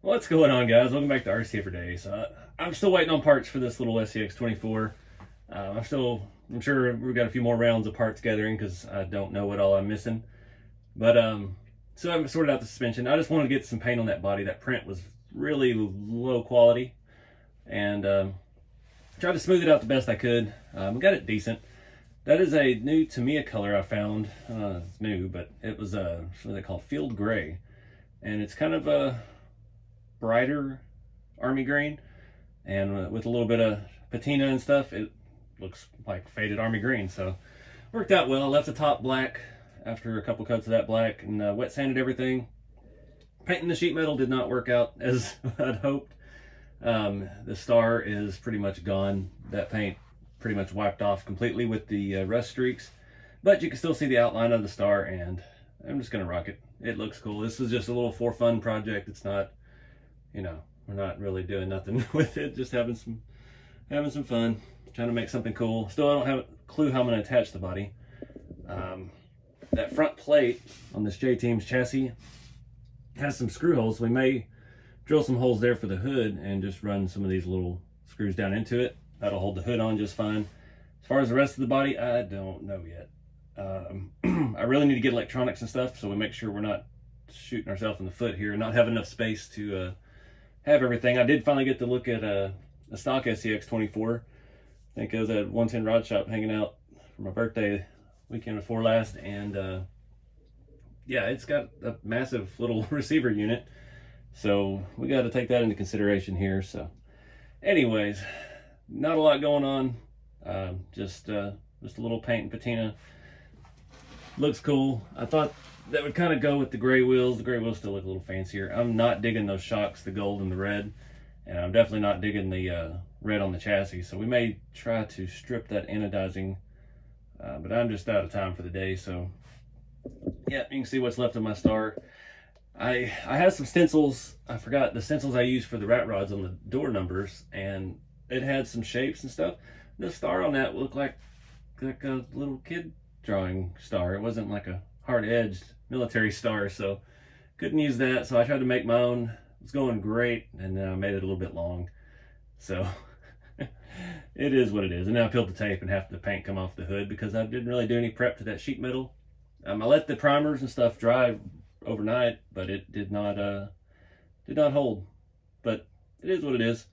What's going on, guys? Welcome back to RC for Days. I'm still waiting on parts for this little SCX24. I'm sure we've got a few more rounds of parts gathering because I don't know what all I'm missing. But so I've sorted out the suspension. I just wanted to get some paint on that body. That print was really low quality, and tried to smooth it out the best I could. Got it decent. That is a new Tamiya color I found. It's new, but it was what they call field gray, and it's kind of a brighter army green, and with a little bit of patina and stuff, it looks like faded army green. So worked out well. Left the top black after a couple coats of that black, and wet sanded everything. Painting the sheet metal did not work out as I'd hoped. The star is pretty much gone. That paint pretty much wiped off completely with the rust streaks, but you can still see the outline of the star, and I'm just gonna rock it. It looks cool. This is just a little for fun project. It's not, you know, we're not really doing nothing with it, just having some fun, trying to make something cool. Still, I don't have a clue how I'm going to attach the body. That front plate on this J-Team's chassis has some screw holes, so we may drill some holes there for the hood and just run some of these little screws down into it. That'll hold the hood on just fine. As far as the rest of the body, I don't know yet. I really need to get electronics and stuff, so we make sure we're not shooting ourselves in the foot here and not have enough space to have everything. I did finally get to look at a stock SCX24. I think I was at 110 Rod Shop hanging out for my birthday weekend before last, and yeah, it's got a massive little receiver unit, so we got to take that into consideration here. So anyways, not a lot going on, just a little paint and patina. Looks cool. I thought that would kind of go with the gray wheels. The gray wheels still look a little fancier. I'm not digging those shocks, the gold and the red, and I'm definitely not digging the red on the chassis. So we may try to strip that anodizing, but I'm just out of time for the day. So yeah, you can see what's left of my star. I have some stencils. I forgot the stencils I used for the rat rods on the door numbers, and it had some shapes and stuff. The star on that looked like a little kid drawing star. It wasn't like a hard-edged military star, so couldn't use that. So I tried to make my own. It was going great, and then I made it a little bit long. So it is what it is. And now I peeled the tape and half the paint come off the hood because I didn't really do any prep to that sheet metal. I let the primers and stuff dry overnight, but it did not hold. But it is what it is.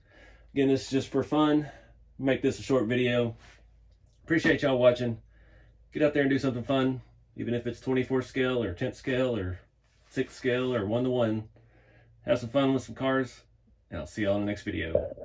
Again, this is just for fun. Make this a short video. Appreciate y'all watching. Get out there and do something fun, even if it's 24 scale or 10th scale or 6th scale or 1-to-1. Have some fun with some cars, and I'll see y'all in the next video.